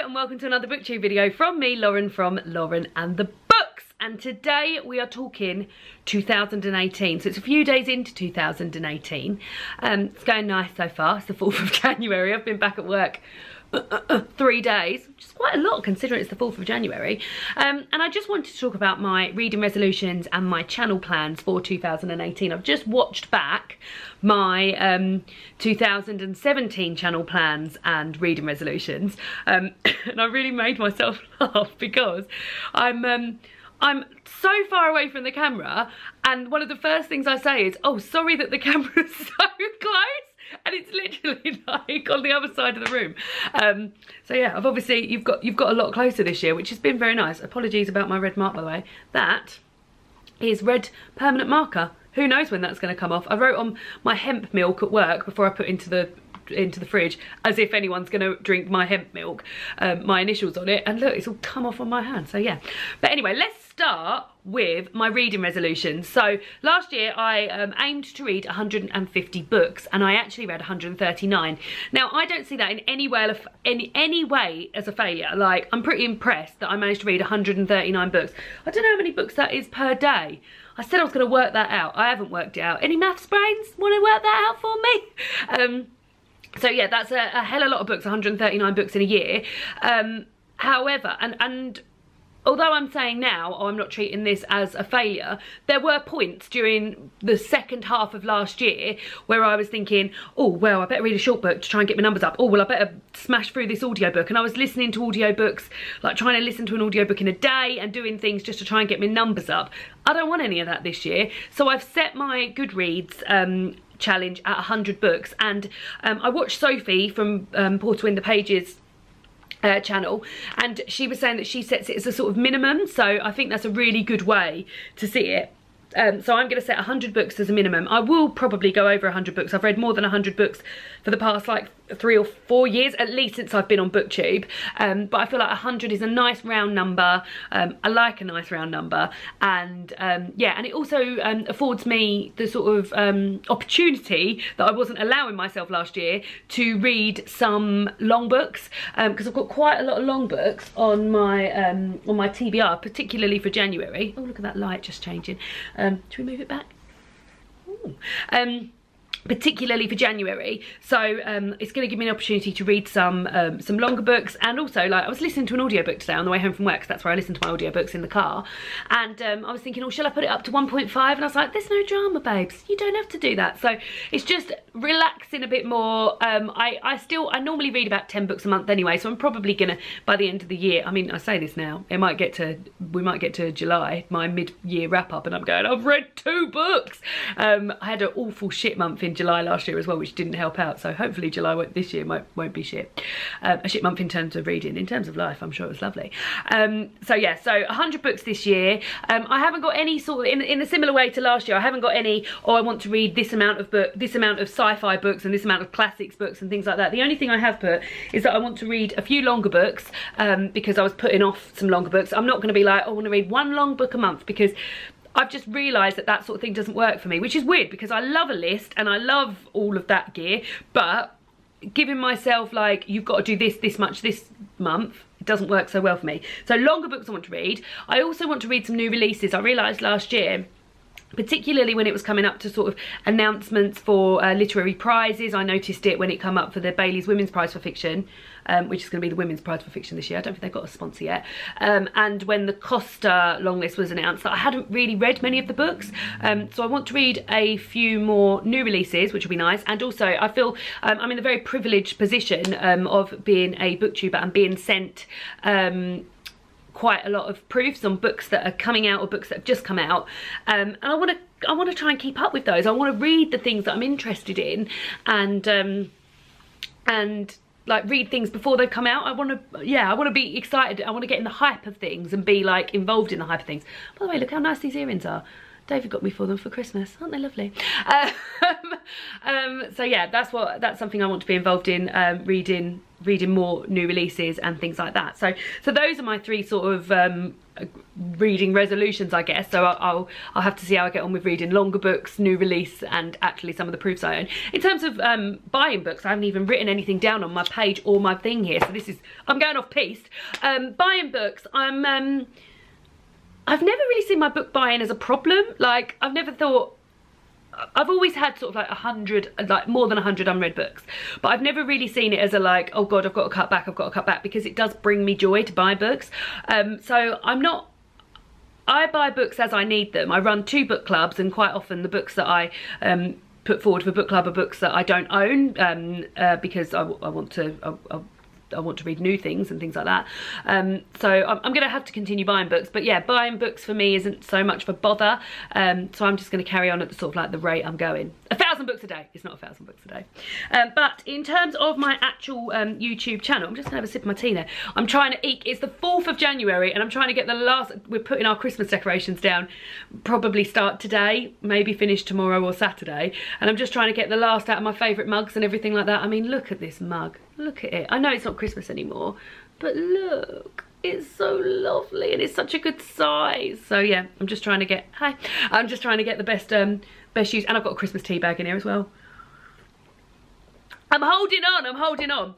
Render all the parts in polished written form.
Hello and welcome to another booktube video from me, Lauren, from Lauren and the Books. And today we are talking 2018. So it's a few days into 2018. It's going nice so far. It's the 4th of January. I've been back at work 3 days, which is quite a lot considering it's the 4th of January. And I just wanted to talk about my reading resolutions and my channel plans for 2018. I've just watched back my 2017 channel plans and reading resolutions, and I really made myself laugh because I'm so far away from the camera, and one of the first things I say is, oh, sorry that the camera's so close. And it's literally like on the other side of the room. So yeah, I've obviously, you've got a lot closer this year, which has been very nice. Apologies about my red mark, by the way. That is red permanent marker. Who knows when that's going to come off. I wrote on my hemp milk at work before I put into the fridge, as if anyone's going to drink my hemp milk, my initials on it, and look, it's all come off on my hand. So yeah, but anyway, let's start with my reading resolutions. So last year I aimed to read 150 books, and I actually read 139. Now I don't see that in any way as a failure. Like, I'm pretty impressed that I managed to read 139 books. I don't know how many books that is per day. I said I was going to work that out. I haven't worked it out. Any maths brains want to work that out for me? So yeah, that's a hell of a lot of books, 139 books in a year. However, and although I'm saying now, oh, I'm not treating this as a failure, there were points during the second half of last year where I was thinking, oh, well, I better read a short book to try and get my numbers up. Oh, well, I better smash through this audiobook. And I was listening to audiobooks, like trying to listen to an audiobook in a day and doing things just to try and get my numbers up. I don't want any of that this year. So I've set my Goodreads challenge at 100 books, and I watched Sophie from Portal in the Pages channel, and she was saying that she sets it as a sort of minimum, so I think that's a really good way to see it. So I'm going to set 100 books as a minimum. I will probably go over 100 books. I've read more than 100 books for the past like 3 or 4 years, at least since I've been on BookTube. But I feel like 100 is a nice round number. I like a nice round number. And yeah, and it also affords me the sort of opportunity that I wasn't allowing myself last year to read some long books. Because I've got quite a lot of long books on my TBR, particularly for January. Oh, look at that light just changing. Should we move it back? Ooh. Particularly for January, so it's going to give me an opportunity to read some longer books. And also, like, I was listening to an audiobook today on the way home from work, because that's where I listen to my audiobooks, in the car, and I was thinking, oh, shall I put it up to 1.5? And I was like, there's no drama, babes, you don't have to do that. So it's just relaxing a bit more. I normally read about 10 books a month anyway, so I'm probably gonna, by the end of the year, I mean, I say this now, we might get to July, my mid-year wrap-up, and I'm going, I've read 2 books. I had an awful shit month in July last year as well, which didn't help out, so hopefully July this year won't be shit. A shit month in terms of reading. In terms of life, I'm sure it was lovely. So yeah, so 100 books this year. I haven't got any sort of, in a similar way to last year, I haven't got any, oh, I want to read this amount of sci-fi books and this amount of classics books and things like that. The only thing I have put is that I want to read a few longer books, because I was putting off some longer books. I'm not going to be like, oh, I want to read 1 long book a month, because I've just realised that that sort of thing doesn't work for me, which is weird because I love a list and I love all of that gear, but giving myself like, you've got to do this much this month, it doesn't work so well for me. So longer books I want to read. I also want to read some new releases. I realised last year, particularly when it was coming up to sort of announcements for literary prizes. I noticed it when it came up for the Bailey's Women's Prize for Fiction, which is going to be the Women's Prize for Fiction this year. I don't think they've got a sponsor yet. And when the Costa long list was announced, I hadn't really read many of the books. So I want to read a few more new releases, which will be nice. And also, I feel I'm in a very privileged position of being a booktuber and being sent quite a lot of proofs on books that are coming out or books that have just come out, and I want to try and keep up with those. I want to read the things that I'm interested in, and like read things before they've come out. I want to be excited. I want to get in the hype of things and be like involved in the hype of things. By the way, look how nice these earrings are. David got me for them for Christmas. Aren't they lovely? So yeah, that's something I want to be involved in, reading more new releases and things like that. So those are my 3 sort of reading resolutions, I guess. So I'll have to see how I get on with reading longer books, new release, and actually some of the proofs I own. In terms of buying books, I haven't even written anything down on my page or my thing here, so I'm going off piste. Buying books, I've never really seen my book buying as a problem. Like, I've never thought, I've always had sort of like 100, like more than 100 unread books, but I've never really seen it as a like, oh God, I've got to cut back, because it does bring me joy to buy books. So I buy books as I need them. I run 2 book clubs, and quite often the books that I put forward for book club are books that I don't own, because I want to read new things and things like that. So I'm going to have to continue buying books. But yeah, buying books for me isn't so much of a bother. So I'm just going to carry on at the sort of like the rate I'm going. 1,000 books a day. It's not 1,000 books a day. But in terms of my actual YouTube channel, I'm just going to have a sip of my tea now. I'm trying to eke. It's the 4th of January and I'm trying to get the last, we're putting our Christmas decorations down, probably start today, maybe finish tomorrow or Saturday. And I'm just trying to get the last out of my favourite mugs and everything like that. I mean, look at this mug. Look at it. I know it's not Christmas anymore, but look, it's so lovely and it's such a good size. So yeah, I'm just trying to get, I'm just trying to get the best use, and I've got a Christmas tea bag in here as well. I'm holding on.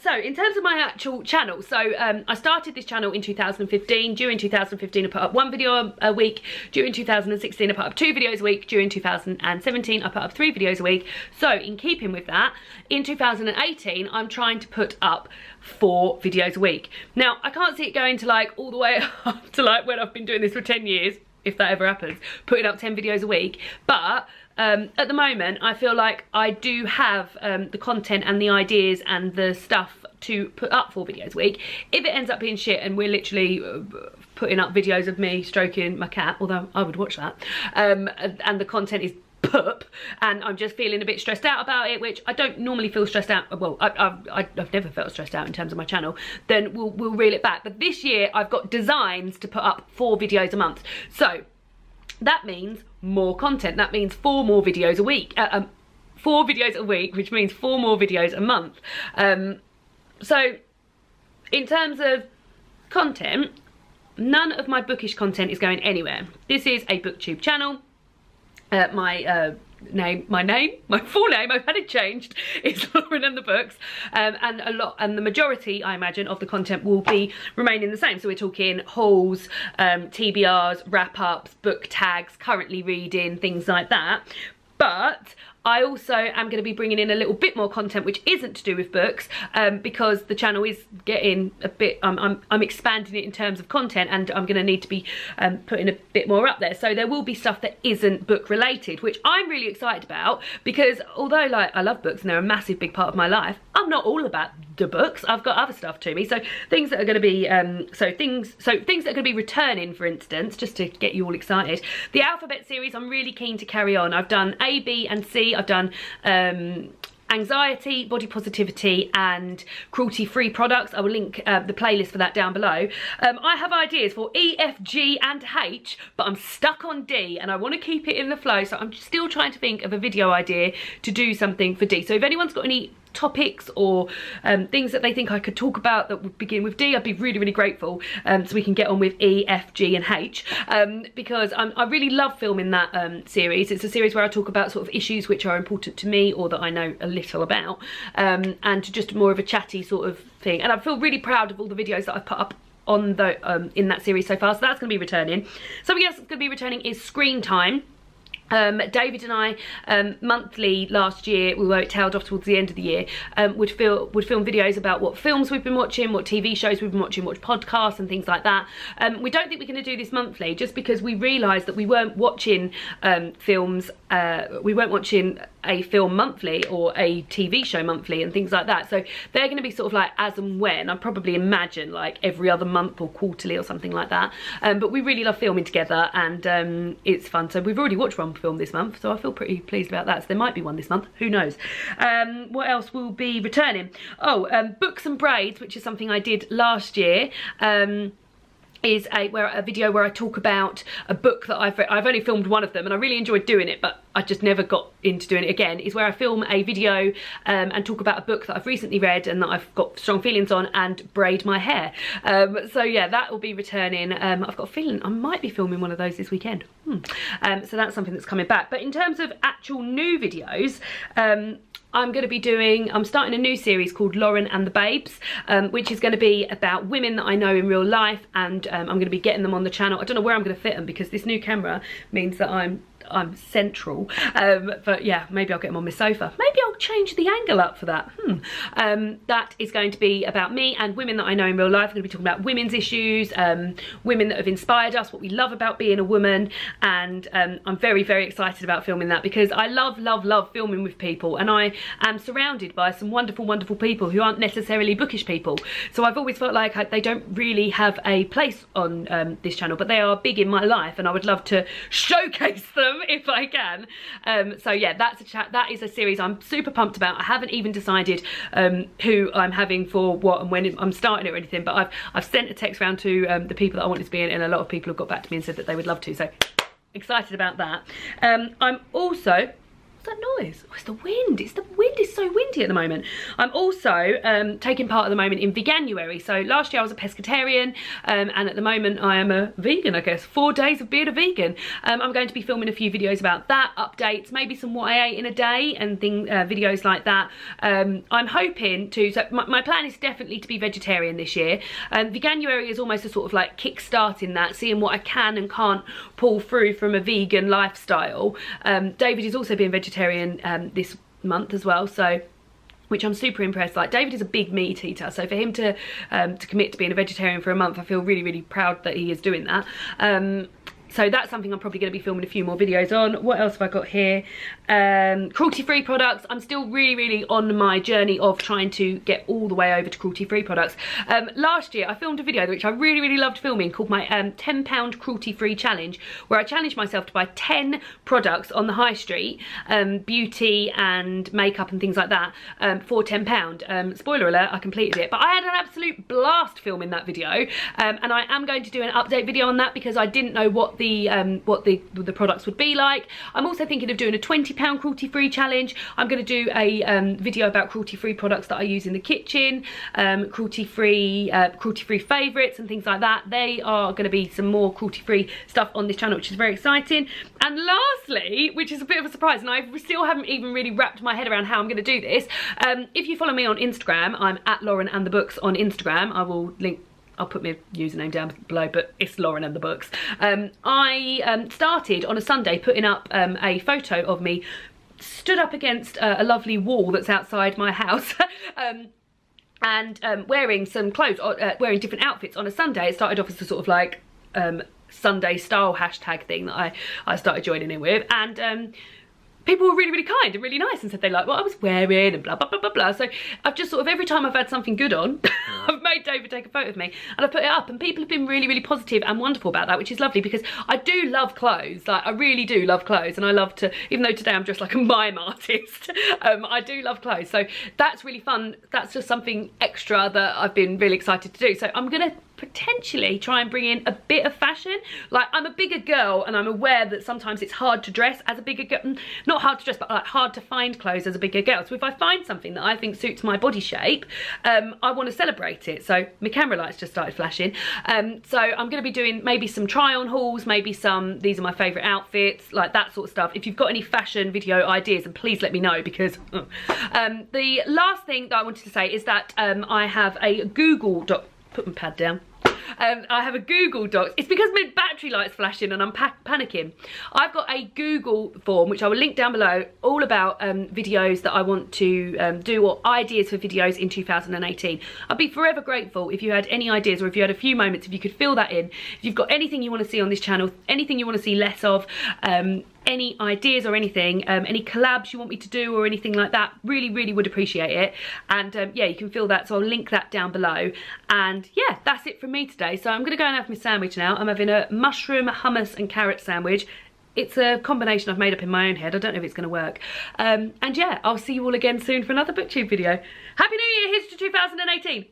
So in terms of my actual channel, so I started this channel in 2015. During 2015 I put up 1 video a week. During 2016 I put up 2 videos a week. During 2017 I put up 3 videos a week. So in keeping with that, in 2018 I'm trying to put up 4 videos a week. Now I can't see it going to like all the way up to like when I've been doing this for 10 years, if that ever happens, putting up 10 videos a week, but at the moment I feel like I do have the content and the ideas and the stuff to put up 4 videos a week. If it ends up being shit and we're literally putting up videos of me stroking my cat, although I would watch that, and the content is poop and I'm just feeling a bit stressed out about it, which I don't normally feel stressed out, well I've never felt stressed out in terms of my channel, then we'll reel it back. But this year I've got designs to put up 4 videos a month, so that means more content. That means 4 more videos a week, 4 videos a week, which means 4 more videos a month. So in terms of content, none of my bookish content is going anywhere. This is a booktube channel. My full name, I've had it changed, is Lauren and the Books, and the majority, I imagine, of the content will be remaining the same. So we're talking hauls, TBRs, wrap-ups, book tags, currently reading, things like that. But I also am going to be bringing in a little bit more content which isn't to do with books, because the channel is getting a bit, I'm expanding it in terms of content, and I'm going to need to be putting a bit more up there. So there will be stuff that isn't book related, which I'm really excited about, because although like I love books and they're a massive big part of my life, I'm not all about the books. I've got other stuff to me. So things that are going to be things that are going to be returning, for instance, just to get you all excited. The alphabet series I'm really keen to carry on. I've done A, B and C. I've done anxiety, body positivity and cruelty-free products. I will link the playlist for that down below. I have ideas for E, F, G and H, but I'm stuck on D and I want to keep it in the flow, so I'm still trying to think of a video idea to do something for D. So if anyone's got any topics or things that they think I could talk about that would begin with D, I'd be really, really grateful, so we can get on with E, F, G and H, because I really love filming that series. It's a series where I talk about sort of issues which are important to me or that I know a little about, and just more of a chatty sort of thing. And I feel really proud of all the videos that I've put up on the in that series so far, so that's going to be returning. Something else that's going to be returning is screen time. David and I, monthly last year, although it tailed off towards the end of the year, would film videos about what films we've been watching, what TV shows we've been watching, what podcasts and things like that. We don't think we're going to do this monthly, just because we realised that we weren't watching films, we weren't watching a film monthly or a TV show monthly and things like that. So they're going to be sort of like as and when. I probably imagine like every other month or quarterly or something like that. But we really love filming together, and it's fun. So we've already watched one film this month, so I feel pretty pleased about that. So there might be one this month, who knows. What else will be returning? Oh, books and braids, which is something I did last year. is a video where I talk about a book that I've read. I've only filmed one of them and I really enjoyed doing it, but I just never got into doing it again. Is where I film a video and talk about a book that I've recently read and that I've got strong feelings on, and braid my hair. So yeah, that will be returning. I've got a feeling I might be filming one of those this weekend. So that's something that's coming back. But in terms of actual new videos, I'm starting a new series called Lauren and the Babes, which is going to be about women that I know in real life, and I'm going to be getting them on the channel. I don't know where I'm going to fit them because this new camera means that I'm central, but yeah, maybe I'll get them on my sofa. Maybe I'll change the angle up for that. That is going to be about me and women that I know in real life. I'm going to be talking about women's issues, women that have inspired us, what we love about being a woman, and I'm very, very excited about filming that because I love filming with people, and I am surrounded by some wonderful, wonderful people who aren't necessarily bookish people. So I've always felt like they don't really have a place on this channel, but they are big in my life, and I would love to showcase them if I can. So yeah, that is a series I'm super pumped about. I haven't even decided who I'm having for what and when I'm starting it or anything, but I've sent a text round to the people that I wanted to be in, and a lot of people have got back to me and said that they would love to, so excited about that. I'm also, what's that noise? Oh, it's the wind. The wind is so windy at the moment. I'm also taking part at the moment in Veganuary. So last year I was a pescatarian, and at the moment I am a vegan, I guess. 4 days of being a vegan. I'm going to be filming a few videos about that, updates, maybe some what I ate in a day and videos like that. I'm hoping to, so my plan is definitely to be vegetarian this year. Veganuary is almost a sort of like kick-start in that, seeing what I can and can't pull through from a vegan lifestyle. David is also being vegetarian this month as well, so which I'm super impressed. Like, David is a big meat eater, so for him to commit to being a vegetarian for a month, I feel really, really proud that he is doing that. So that's something I'm probably going to be filming a few more videos on. What else have I got here? Cruelty-free products. I'm still really, really on my journey of trying to get all the way over to cruelty-free products. Last year I filmed a video which I really, really loved filming, called my £10 cruelty-free challenge, where I challenged myself to buy 10 products on the high street, beauty and makeup and things like that, for £10. Spoiler alert, I completed it, but I had an absolute blast filming that video, and I am going to do an update video on that because I didn't know what the products would be like. I'm also thinking of doing a £20 cruelty-free challenge. I'm going to do a video about cruelty-free products that I use in the kitchen, cruelty-free favourites and things like that. They are going to be some more cruelty-free stuff on this channel, which is very exciting. And lastly, which is a bit of a surprise, and I still haven't even really wrapped my head around how I'm going to do this, if you follow me on Instagram, I'm at Lauren and the Books on Instagram. I will link, I'll put my username down below, but it's Lauren and the Books. I started on a Sunday putting up a photo of me stood up against a lovely wall that's outside my house, and wearing some clothes, wearing different outfits on a Sunday. It started off as a sort of like Sunday style hashtag thing that I started joining in with, and people were really, really kind and really nice and said they liked what I was wearing and blah, blah, blah, blah, blah. So I've just sort of, every time I've had something good on, I've made David take a photo of me and I put it up, and people have been really, really positive and wonderful about that, which is lovely because I do love clothes. Like, I really do love clothes, and I love to, even though today I'm dressed like a mime artist, I do love clothes. So that's really fun. That's just something extra that I've been really excited to do. So I'm gonna potentially try and bring in a bit of fashion. Like, I'm a bigger girl and I'm aware that sometimes it's hard to dress as a bigger girl, not hard to dress, but like hard to find clothes as a bigger girl. So if I find something that I think suits my body shape, I want to celebrate it. So my camera lights just started flashing. So I'm going to be doing maybe some try on hauls, maybe some, these are my favourite outfits, like that sort of stuff. If you've got any fashion video ideas, and please let me know, because the last thing that I wanted to say is that I have a Google Doc, put my pad down. I have a Google Docs. It's because my battery light's flashing and I'm panicking. I've got a Google form, which I will link down below, all about videos that I want to do, or ideas for videos in 2018. I'd be forever grateful if you had any ideas, or if you had a few moments, if you could fill that in. If you've got anything you want to see on this channel, anything you want to see less of, any ideas or anything, any collabs you want me to do or anything like that, really, really would appreciate it. And yeah, you can fill that, so I'll link that down below. And yeah, that's it from me today. So I'm gonna go and have my sandwich now. I'm having a mushroom, hummus and carrot sandwich. It's a combination I've made up in my own head. I don't know if it's gonna work. And yeah, I'll see you all again soon for another BookTube video. Happy New Year, here's to 2018.